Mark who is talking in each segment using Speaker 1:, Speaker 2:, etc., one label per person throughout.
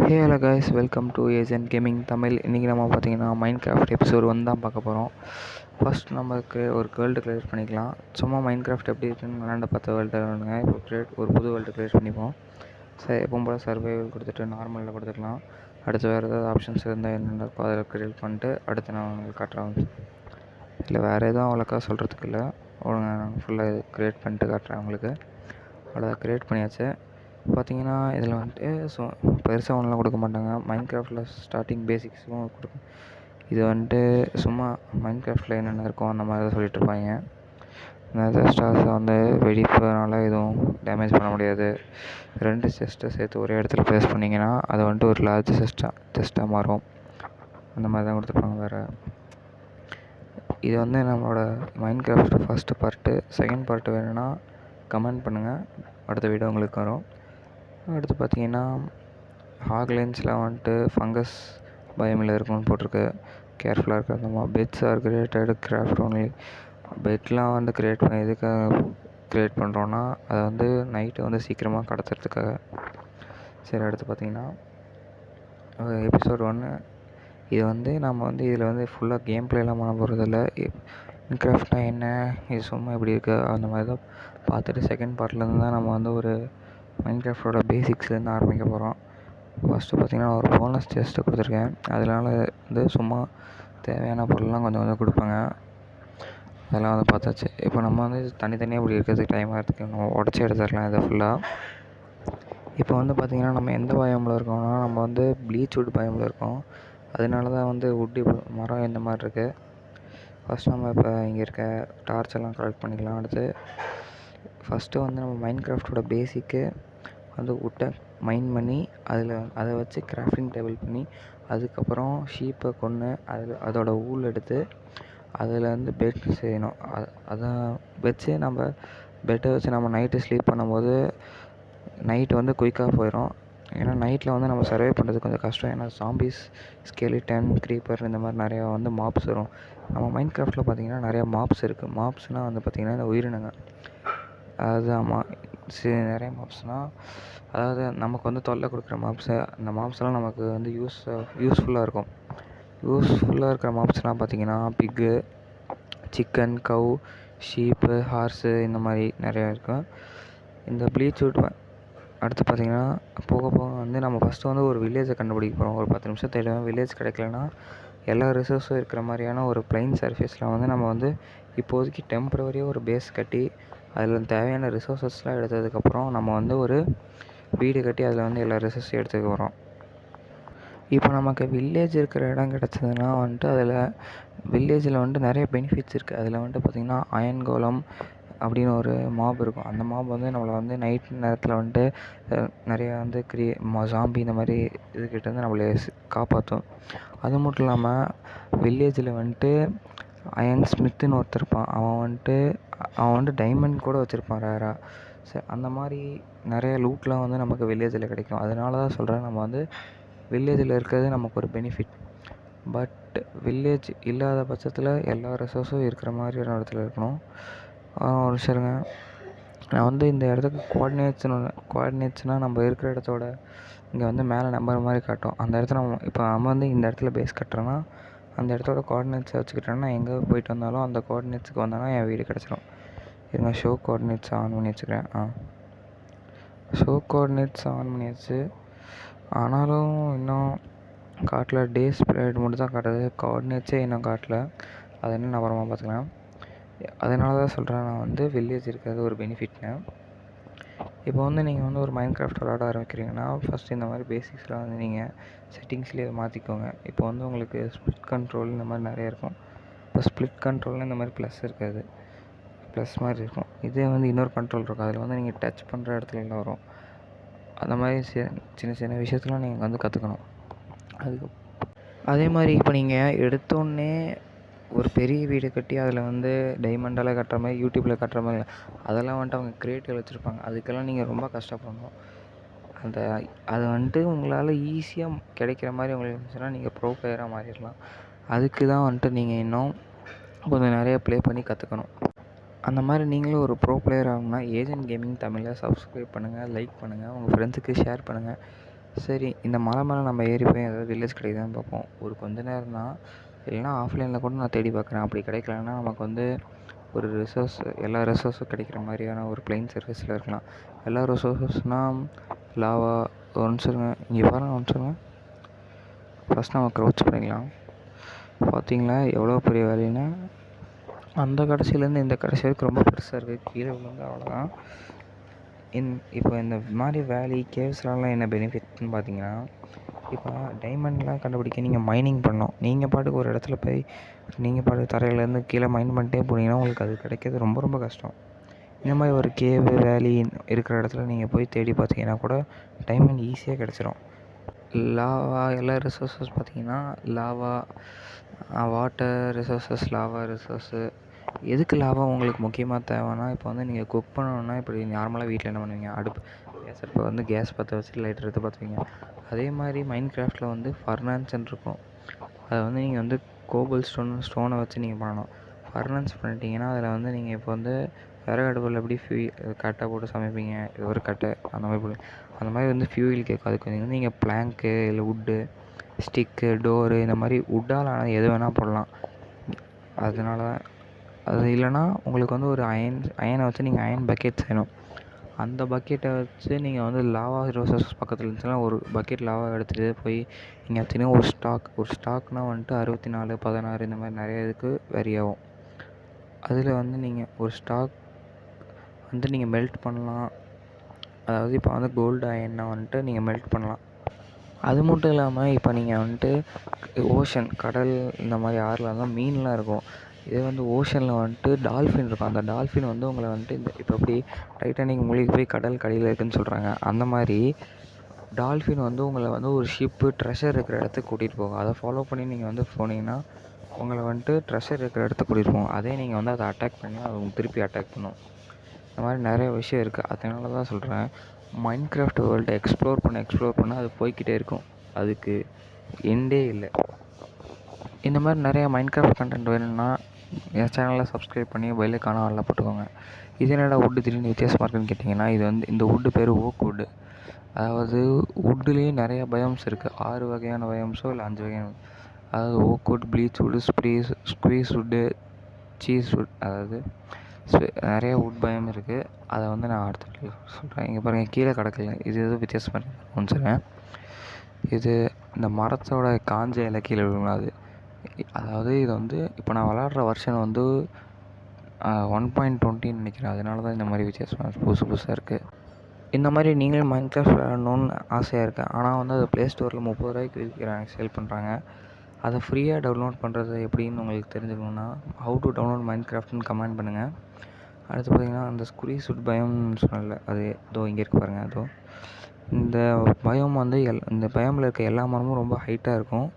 Speaker 1: Hey hello guys, welcome to agent gaming Tamil. இன்றைக்கி நம்ம பார்த்தீங்கன்னா மைண்ட் கிராஃப்ட் எபிசோட் 1 தான் பார்க்க போகிறோம். ஃபஸ்ட் நமக்கு ஒரு வேர்ல்டு க்ரியேட் பண்ணிக்கலாம். சும்மா மைண்ட் கிராஃப்ட் எப்படி இருக்குன்னு விளாண்ட பார்த்த வேர்ல்டு வேணுங்க. இப்போ ஒரு புது வேர்ல்டு க்ரியேட் பண்ணிப்போம். எப்பவும் போல் சர்வைவல் கொடுத்துட்டு நார்மலில் கொடுத்துக்கலாம். அடுத்து வேறு ஏதாவது ஆப்ஷன்ஸ் இருந்தால் என்னென்ன இருக்கோ அதில் க்ரியேட் பண்ணிட்டு அடுத்து நான் உங்களுக்கு காட்டுறேன். இல்லை வேறு எதுவும் அவ்வளோக்கா சொல்கிறதுக்கு இல்லை, ஒழுங்காக நான் ஃபுல்லாக க்ரியேட் பண்ணிட்டு காட்டுறேன் உங்களுக்கு. அவ்வளோ க்ரியேட் பண்ணியாச்சு. பார்த்தீங்கன்னா இதில் வந்துட்டு பெருசாக ஒன்றுலாம் கொடுக்க மாட்டாங்க. மைண்ட் கிராஃப்டில் ஸ்டார்டிங் பேசிக்ஸும் கொடுக்கும். இது வந்துட்டு சும்மா மைண்ட் கிராஃப்டில் என்னென்ன இருக்கும் அந்த மாதிரி தான் சொல்லிட்டு இருப்பாங்க. இந்த ஸ்டார்ஸை வந்து வெடிப்பதனால எதுவும் டேமேஜ் பண்ண முடியாது. 2 செஸ்ட்டை சேர்த்து ஒரே இடத்துல ப்ளேஸ் பண்ணிங்கன்னா அது வந்துட்டு ஒரு லார்ஜ் செஸ்ட்டாக மாறும். அந்த மாதிரி தான் கொடுத்துருப்பாங்க. வேறு இது வந்து நம்மளோட mind craft first part. Second part வேணும்னா கமெண்ட் பண்ணுங்கள், அடுத்த வீடியோ உங்களுக்கு வரும். அடுத்து பார்த்தீங்கன்னா ஹாக்லைன்ஸில் வந்துட்டு ஃபங்கஸ் பயமில் இருக்குன்னு போட்டிருக்கு. கேர்ஃபுல்லாக இருக்கிறதுமா. Beds are created craft only. பெட்லாம் வந்து எதுக்காக க்ரியேட் பண்ணுறோன்னா அதை வந்து நைட்டு வந்து சீக்கிரமாக கடத்துறதுக்காக. சரி, அடுத்து பார்த்தீங்கன்னா எபிசோட் 1. இது வந்து நம்ம வந்து இதில் வந்து ஃபுல்லாக கேம் பிளேலாம் பண்ண போகிறதில்ல. கிராஃப்ட்னா என்ன, இது சும்மா எப்படி இருக்குது அந்த மாதிரி தான் பார்த்துட்டு செகண்ட் பார்ட்லேருந்து தான் நம்ம வந்து ஒரு மைண்ட் கிராஃப்டோட பேசிக்ஸ்லேருந்து ஆரம்பிக்க போகிறோம். ஃபஸ்ட்டு பார்த்திங்கன்னா ஒரு போனஸ் செஸ்ட்டு கொடுத்துருக்கேன். அதனால் வந்து சும்மா தேவையான பொருள்லாம் கொஞ்சம் கொடுப்பாங்க. அதெல்லாம் வந்து பார்த்தாச்சு. இப்போ நம்ம வந்து தனித்தனியாக இப்படி இருக்கிறதுக்கு டைம் ஆகிறதுக்கு நம்ம உடச்சி எடுத்துடலாம் இதை ஃபுல்லாக. இப்போ வந்து பார்த்திங்கன்னா நம்ம எந்த பயமில் இருக்கோம்னா நம்ம வந்து ப்ளீச்வுட் பயமில் இருக்கோம். அதனால தான் வந்து உட்டி மரம் இந்த மாதிரி இருக்குது. ஃபஸ்ட் நம்ம இப்போ இங்கே இருக்க டார்ச் எல்லாம் கலெக்ட் பண்ணிக்கலாம். அடுத்து ஃபஸ்ட்டு வந்து நம்ம மைண்ட் கிராஃப்டோட பேசிக்கு வந்து உட்டை மைன் பண்ணி அதை வச்சு கிராஃப்டிங் டேபிள் பண்ணி அதுக்கப்புறம் ஷீப்பை கொன்று அதோட ஊல் எடுத்து அதில் வந்து பெட் செய்யணும். அதை வச்சு நம்ம பெட்டை வச்சு நம்ம நைட்டு ஸ்லீப் பண்ணும்போது நைட்டு வந்து குயிக்காக போயிடும். ஏன்னா நைட்டில் வந்து நம்ம சர்வே பண்ணுறது கொஞ்சம் கஷ்டம். ஏன்னா ஜாம்பிஸ், ஸ்கெலிட்டன், க்ரீப்பர் இந்த மாதிரி நிறையா வந்து மாப்ஸ் வரும். நம்ம மைண்ட் கிராஃப்டில் பார்த்திங்கன்னா நிறையா மாப்ஸ் இருக்குது. மாப்ஸ்னால் வந்து பார்த்திங்கன்னா இந்த உயிரினங்கள். அதாவது நிறைய மாப்ஸ்னால் அதாவது நமக்கு வந்து தொல்லை கொடுக்குற மாப்ஸு. அந்த மாப்ஸ்லாம் நமக்கு வந்து யூஸ்ஃபுல்லாக இருக்கும். யூஸ்ஃபுல்லாக இருக்கிற மாப்ஸ்லாம் பார்த்திங்கன்னா பிக்கு, சிக்கன், கவ், ஷீப்பு, ஹார்ஸு இந்த மாதிரி நிறையா இருக்கும். இந்த ப்ளீச்வுட் அடுத்து பார்த்திங்கன்னா போக போக வந்து நம்ம ஃபஸ்ட்டு வந்து ஒரு வில்லேஜை கண்டுபிடிக்க போகிறோம். ஒரு 10 நிமிஷம் தேடுவோம். வில்லேஜ் கிடைக்கலன்னா எல்லா ரிசோர்ஸும் இருக்கிற மாதிரியான ஒரு பிளைன் சர்ஃபேஸில் வந்து நம்ம வந்து இப்போதைக்கு டெம்பரவரியாக ஒரு பேஸ் கட்டி அதில் தேவையான ரிசோர்ஸஸ்லாம் எடுத்ததுக்கப்புறம் நம்ம வந்து ஒரு வீடு கட்டி அதில் வந்து எல்லா ரிசோர்ஸையும் எடுத்துக்க போகிறோம். இப்போ நமக்கு வில்லேஜ் இருக்கிற இடம் கிடச்சதுன்னா வந்துட்டு அதில் வில்லேஜில் வந்துட்டு நிறைய பெனிஃபிட்ஸ் இருக்குது. அதில் வந்துட்டு பார்த்திங்கன்னா அயன் கோலம் அப்படின்னு ஒரு மாப் இருக்கும். அந்த மாப் வந்து நம்மளை வந்து நைட் நேரத்தில் வந்துட்டு நிறையா வந்து ஜாம்பி இந்த மாதிரி இதுக்கிட்ட வந்து நம்மளை காப்பாற்றும். அது மட்டும் இல்லாமல் வில்லேஜில் வந்துட்டு அயன் ஸ்மித்துன்னு ஒருத்தர் இருப்பான். அவன் வந்துட்டு டைமண்ட் கூட வச்சுருப்பான் ரேராக. சரி, அந்த மாதிரி நிறைய லூட்லாம் வந்து நமக்கு வில்லேஜில் கிடைக்கும். அதனால தான் சொல்கிறேன், நம்ம வந்து வில்லேஜில் இருக்கிறது நமக்கு ஒரு பெனிஃபிட். பட் வில்லேஜ் இல்லாத பட்சத்தில் எல்லா ரிசோர்ஸும் இருக்கிற மாதிரி ஒரு இடத்துல இருக்கணும். ஒரு விஷயங்க, நான் வந்து இந்த இடத்துக்கு கோஆர்டினேட்ஸ்னால் நம்ம இருக்கிற இடத்தோட இங்கே வந்து மேலே நம்பர் மாதிரி காட்டும். அந்த இடத்துல நம்ம வந்து இந்த இடத்துல பேஸ் கட்டுறோன்னா அந்த இடத்தோட கோஆர்டினேட்ஸை வச்சுக்கிட்டோன்னா எங்கே போயிட்டு வந்தாலும் அந்த கோஆர்டினேட்ஸுக்கு வந்தோன்னா என் வீடு கிடச்சிடும். இருங்க, ஷோ கோஆர்டினேட்ஸ் ஆன் பண்ணி வச்சுக்கிறேன். ஷோ கோஆர்டினேட்ஸ் ஆன் பண்ணியாச்சு. ஆனாலும் இன்னும் காட்டல. டேஸ் பீரியட் மட்டும் தான் காட்டுது, கோஆர்டினேட்ஸே இன்னும் காட்டல. அது என்ன அப்புறமா பார்த்துக்கலாம். அதனால தான் சொல்கிறேன், நான் வந்து வில்லேஜ் இருக்கிறது ஒரு பெனிஃபிட்னு. இப்போ வந்து நீங்கள் வந்து ஒரு மைண்ட் கிராஃப்ட் விளாட ஆரம்பிக்கிறீங்கன்னா ஃபஸ்ட்டு இந்த மாதிரி பேசிக்ஸ்லாம் வந்து நீங்கள் செட்டிங்ஸ்லேயே மாற்றிக்கோங்க. இப்போ வந்து உங்களுக்கு ஸ்ப்ளிட் கண்ட்ரோல் இந்த மாதிரி நிறைய இருக்கும். இப்போ ஸ்ப்ளிட் கண்ட்ரோல்னு இந்த மாதிரி ப்ளஸ் இருக்காது, ப்ளஸ் மாதிரி இருக்கும். இதே வந்து இன்னொரு கண்ட்ரோல் இருக்கும், அதில் வந்து நீங்கள் டச் பண்ணுற இடத்துல எல்லாம் வரும். அந்த மாதிரி சின்ன சின்ன விஷயத்தெலாம் நீங்கள் வந்து கற்றுக்கணும். அதே மாதிரி இப்போ நீங்கள் எடுத்தோடனே ஒரு பெரிய வீடு கட்டி அதில் வந்து டைமண்டால் கட்டுற மாதிரி யூடியூப்பில் கட்டுற மாதிரி அதெல்லாம் வந்துட்டு அவங்க கிரியேட்டிவ் வச்சுருப்பாங்க. அதுக்கெல்லாம் நீங்கள் ரொம்ப கஷ்டப்படணும். அது வந்துட்டு உங்களால் ஈஸியாக கிடைக்கிற மாதிரி உங்களுக்கு இருந்துச்சுன்னா நீங்கள் ப்ரோ பிளேயராக மாறிடலாம். அதுக்கு தான் வந்துட்டு நீங்கள் இன்னும் கொஞ்சம் நிறைய ப்ளே பண்ணி கற்றுக்கணும். அந்த மாதிரி நீங்களும் ஒரு ப்ரோ பிளேயர் ஆகணும்னா ஏஜென்ட் கேமிங் தமிழை சப்ஸ்கிரைப் பண்ணுங்கள், லைக் பண்ணுங்கள், உங்கள் ஃப்ரெண்ட்ஸுக்கு ஷேர் பண்ணுங்கள். சரி, இந்த மலை மேலே நம்ம ஏறி போய் ஏதாவது வில்லேஜ் கிடைக்குதான்னு பார்ப்போம். ஒரு கொஞ்ச நேரம் தான், இல்லைன்னா ஆஃப்லைனில் கூட நான் தேடி பார்க்குறேன். அப்படி கிடைக்கலன்னா நமக்கு வந்து ஒரு ரிசோர்ஸ், எல்லா ரிசோர்ஸும் கிடைக்கிற மாதிரியான ஒரு பிளெயின் சர்ஃபேஸில் இருக்கலாம். எல்லா ரிசோர்ஸஸ்னால் லாவா. ஒரு நிமிஷம் இங்கே பாருங்கள், ஒரு நிமிஷம். ஃபஸ்ட் நம்ம க்ரௌச் பண்ணிக்கலாம். பார்த்தீங்களா எவ்வளோ பெரிய வேலைன்னு. அந்த கடைசியிலேருந்து இந்த கடைசி வரைக்கும் ரொம்ப பெருசாக இருக்குது. கீழே விழுந்து அவ்வளோதான். இப்போ இந்த மாதிரி வேலி கேவ்ஸ்லாம் என்ன பெனிஃபிட்னு பார்த்தீங்கன்னா, இப்போ டைமண்ட்லாம் கண்டுபிடிக்க நீங்கள் மைனிங் பண்ணணும். நீங்கள் பாட்டுக்கு ஒரு இடத்துல போய் நீங்கள் பாட்டுக்கு தரையிலேருந்து கீழே மைன் பண்ணிட்டே போனீங்கன்னா உங்களுக்கு அது கிடைக்கிறது ரொம்ப ரொம்ப கஷ்டம். இந்த மாதிரி ஒரு கேவு வேலி இருக்கிற இடத்துல நீங்கள் போய் தேடி பார்த்தீங்கன்னா கூட டைமண்ட் ஈஸியாக கிடச்சிரும். லாவா எல்லா ரிசோர்ஸஸ் பார்த்தீங்கன்னா lava, water resources, lava resource. எதுக்கு லாவா உங்களுக்கு முக்கியமாக தேவைன்னா, இப்போ வந்து நீங்கள் குக் பண்ணணுன்னா இப்படி நார்மலாக வீட்டில் என்ன பண்ணுவீங்க, அடுப்பு கேஸ் அடுப்பை வந்து கேஸ் பற்ற வச்சு லைட்டர் எடுத்து பார்த்துவீங்க. அதே மாதிரி மைண்ட் கிராஃப்டில் வந்து ஃபர்னான்ஸ்ன்னு இருக்கும். அதை வந்து நீங்கள் வந்து கோபல் ஸ்டோனை வச்சு நீங்கள் பண்ணணும். ஃபர்னான்ஸ் பண்ணிட்டீங்கன்னா அதில் வந்து நீங்கள் இப்போ வந்து விறகு அடுப்பில் எப்படி கட்டை போட்டு சமைப்பீங்க, இது ஒரு கட்டை அந்த மாதிரி அந்த மாதிரி வந்து ஃபியூயில் கேட்கும். அதுக்கு வந்து நீங்கள் பிளாங்க்கு இல்லை வுட்டு, ஸ்டிக்கு, டோரு இந்த மாதிரி வுட்டால் ஆனால் எது வேணால் போடலாம். அதனால அது இல்லைன்னா உங்களுக்கு வந்து ஒரு அயனை வச்சு நீங்கள் அயன் பக்கெட் செய்யணும். அந்த பக்கெட்டை வச்சு நீங்கள் வந்து லாவா ரிசோர்ஸஸ் பக்கத்தில் இருந்துச்சுன்னா ஒரு பக்கெட் லாவா எடுத்துகிட்டு போய் நீங்கள் வச்சுன்னா ஒரு ஸ்டாக்னால் வந்துட்டு 64, 16 இந்த மாதிரி நிறைய இதுக்கு வெரி ஆகும். அதில் வந்து நீங்கள் ஒரு ஸ்டாக் வந்து நீங்கள் மெல்ட் பண்ணலாம். அதாவது இப்போ வந்து கோல்டு அயன்னா வந்துட்டு நீங்கள் மெல்ட் பண்ணலாம். அது மட்டும் இல்லாமல் இப்போ நீங்கள் வந்துட்டு ஓஷன், கடல் இந்த மாதிரி ஆறுல தான் மீன்லாம் இருக்கும். இதே வந்து ஓஷனில் வந்துட்டு டால்ஃபின் இருக்கும். அந்த டால்ஃபின் வந்து உங்களை வந்துட்டு இப்போ எப்படி டைட்டானிக் மூழ்கி போய் கடல் கடியில் இருக்குதுன்னு சொல்கிறாங்க, அந்த மாதிரி டால்ஃபின் வந்து உங்களை வந்து ஒரு ஷிப்பு ட்ரெஷர் இருக்கிற இடத்துக்கு கூட்டிகிட்டு போகும். அதை ஃபாலோ பண்ணி நீங்கள் வந்து போனீங்கன்னா உங்களை வந்துட்டு ட்ரெஷர் இருக்கிற இடத்துக்கு கூட்டிகிட்டு போகும். அதே நீங்கள் வந்து அதை அட்டாக் பண்ணி அது திருப்பி அட்டாக் பண்ணும். இந்த மாதிரி நிறைய விஷயம் இருக்குது. அதனால தான் சொல்கிறேன், மைண்ட் கிராஃப்ட் வேர்ல்டை எக்ஸ்ப்ளோர் பண்ண அது போய்கிட்டே இருக்கும். அதுக்கு எண்டே இல்லை. இந்த மாதிரி நிறையா மைண்ட் கிராஃப்ட் கண்டென்ட் வேணும்னா என் சேனலில் சப்ஸ்கிரைப் பண்ணி பெல்லுக்கான ஆளில் போட்டுக்கோங்க. இது என்னடா வுட்டு திடீர்னு வித்தியாசமாக இருக்குன்னு கேட்டிங்கன்னா, இது வந்து இந்த வுட்டு பேர் ஓக் வுட்டு. அதாவது வுட்டுலேயே நிறையா பயோம்ஸ் இருக்குது. 6 வகையான பயோம்ஸோ இல்லை 5 வகையான. அதாவது oak wood, bleach wood, squeeze wood, cheese wood, அதாவது நிறைய வுட் பயம் இருக்குது. அதை வந்து நான் அடுத்த சொல்கிறேன். இங்கே பாருங்கள், கீழே கிடக்கல, இது எதுவும் வித்தியாசமாக இருக்குன்னு சொல்கிறேன். இது இந்த மரத்தோட காஞ்ச இலை கீழே விழுங்காது. அதாவது இது வந்து இப்போ நான் விளாட்ற வெர்ஷன் வந்து 1.20 நினைக்கிறேன். அதனால தான் இந்த மாதிரி வித்தியாசமாக புதுசாக இருக்குது. இந்த மாதிரி நீங்களும் மைண்ட் கிராஃப்ட் விளாடணுன்னு ஆசையாக இருக்குது. ஆனால் வந்து அது ப்ளே ஸ்டோரில் 30 ரூபாய்க்கு விற்கிறாங்க, சேல் பண்ணுறாங்க. அதை ஃப்ரீயாக டவுன்லோட் பண்ணுறது எப்படின்னு உங்களுக்கு தெரிஞ்சுக்கணுன்னா ஹவு டு டவுன்லோட் மைண்ட் கிராஃப்ட்னு கமெண்ட் பண்ணுங்கள். அடுத்து பார்த்திங்கன்னா அந்த ஸ்குவீஸ் வுட் பயம்னு சொன்னல, அது இதோ இங்கே இருக்கு பாருங்கள். அதோ இந்த பயம் வந்து இந்த பயமில் இருக்க எல்லா மரமும் ரொம்ப ஹைட்டாக இருக்கும்.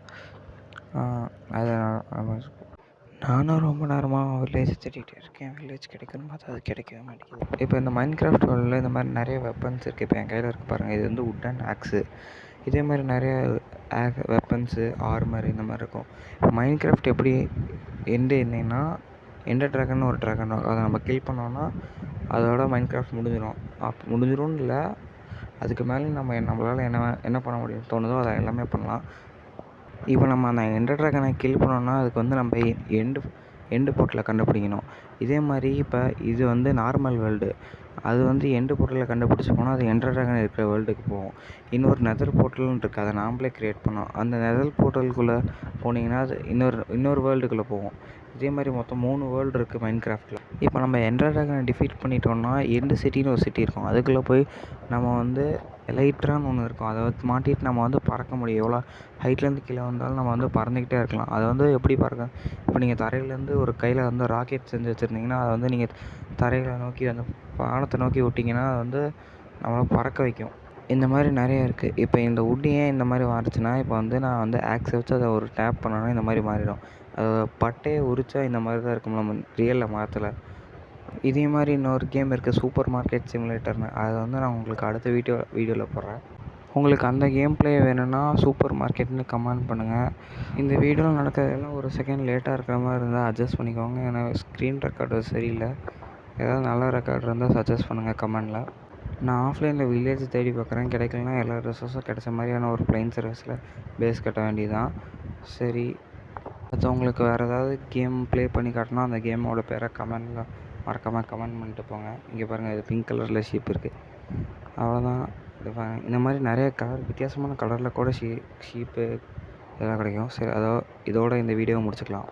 Speaker 1: அதை நானும் ரொம்ப நேரமாக வில்லேஜ் தேடிகிட்டே இருக்கேன். வில்லேஜ் கிடைக்குன்னு பார்த்தா அது கிடைக்கவே மாட்டேங்குது. இப்போ இந்த மைண்ட் கிராஃப்ட் வேர்ல்டில் இந்த மாதிரி நிறைய வெப்பன்ஸ் இருக்குது. இப்போ என் கையில் இருக்குது பாருங்கள், இது வந்து வுட் அண்ட் ஆக்ஸு. இதே மாதிரி நிறைய வெப்பன்ஸு, ஆர்மர் இந்த மாதிரி இருக்கும். இப்போ மைண்ட் கிராஃப்ட் எப்படி என்னன்னா எண்டர் ட்ராகன் ஒரு ட்ராகன், அதை நம்ம கில் பண்ணோன்னா அதோட மைண்ட் கிராஃப்ட் முடிஞ்சிரும்னு இல்லை, அதுக்கு மேலே நம்மளால் என்ன பண்ண முடியும் தோணுதோ அதை எல்லாமே பண்ணலாம். இப்போ நம்ம அந்த எண்டர் ட்ராகனை கில் பண்ணோன்னா அதுக்கு வந்து நம்ம எண்டு போர்ட்டலை கண்டுபிடிக்கணும். இதே மாதிரி இப்போ இது வந்து நார்மல் வேர்ல்டு, அது வந்து எண்டு போர்ட்டலில் கண்டுபிடிச்சி போனால் அது எண்டர் ட்ராகன் இருக்கிற வேர்ல்டுக்கு போகும். இன்னொரு நெதர் போர்ட்டல்னு இருக்குது, அதை நாம்ளே க்ரியேட் பண்ணோம். அந்த நெதர் போர்ட்டலுக்குள்ளே போனீங்கன்னா அது இன்னொரு வேர்ல்டுக்குள்ளே போகும். இதே மாதிரி மொத்தம் 3 வேர்ல்டு இருக்குது மைண்ட் கிராஃப்டில். இப்போ நம்ம எண்டர் ட்ராகனை டிஃபீட் பண்ணிட்டோம்னா எண்டு சிட்டின்னு ஒரு சிட்டி இருக்கும். அதுக்குள்ளே போய் நம்ம வந்து எலைட்ரான்னு ஒன்று இருக்கும், அதை வந்து மாட்டிட்டு நம்ம வந்து பறக்க முடியும். எவ்வளோ ஹைட்லேருந்து கீழே வந்தாலும் நம்ம வந்து பறந்துக்கிட்டே இருக்கலாம். அதை வந்து எப்படி பறக்க, இப்போ நீங்கள் தரையிலேருந்து ஒரு கையில் வந்து ராக்கெட் செஞ்சு வச்சுருந்தீங்கன்னா அதை வந்து நீங்கள் தரையில் நோக்கி அந்த வானத்தை நோக்கி விட்டிங்கன்னா அது வந்து நம்மளை பறக்க வைக்கும். இந்த மாதிரி நிறைய இருக்குது. இப்போ இந்த வுட் ஏன் இந்த மாதிரி மாறுச்சுன்னா, இப்போ வந்து நான் வந்து ஆக்ஸை வச்சு அதை ஒரு டேப் பண்ணோன்னா இந்த மாதிரி மாறிடும். அது பட்டையை உரிச்சா இந்த மாதிரி தான் இருக்கும் நம்ம ரியலில் மரத்தில். இதே மாதிரி இன்னொரு கேம் இருக்குது, சூப்பர் மார்க்கெட் சிமுலேட்டர்னு. அதை வந்து நான் உங்களுக்கு அடுத்த வீடியோவில் போடுறேன். உங்களுக்கு அந்த கேம் ப்ளே வேணும்னா சூப்பர் மார்க்கெட்னு கமெண்ட் பண்ணுங்கள். இந்த வீடியோவில் நடக்கிறதெல்லாம் ஒரு செகண்ட் லேட்டாக இருக்கிற மாதிரி இருந்தால் அட்ஜஸ்ட் பண்ணிக்கோங்க. ஏன்னா ஸ்க்ரீன் ரெக்கார்டு சரியில்லை. ஏதாவது நல்ல ரெக்கார்டு இருந்தால் சஜஸ்ட் பண்ணுங்கள் கமெண்டில். நான் ஆஃப்லைனில் வில்லேஜ் தேடி பார்க்குறேன், கிடைக்கலனா எல்லா ரிசோர்ஸும் கிடைச்ச மாதிரியான ஒரு ப்ளைன் சர்வீஸில் பேஸ் கட்ட வேண்டியதுதான். சரி, மற்றவங்களுக்கு வேறு ஏதாவது கேம் ப்ளே பண்ணி காட்டினா அந்த கேமோட பேரை கமெண்டில் மறக்காமல் கமெண்ட் பண்ணிட்டு போங்க. இங்கே பாருங்கள், இது பிங்க் கலரில் ஷீப் இருக்குது. அவ்வளோதான். இது பாருங்கள், இந்த மாதிரி நிறைய கலர், வித்தியாசமான கலரில் கூட ஷீப்பு இதெல்லாம் கிடைக்கும். சரி, இதோட இந்த வீடியோவை முடிச்சுக்கலாம்.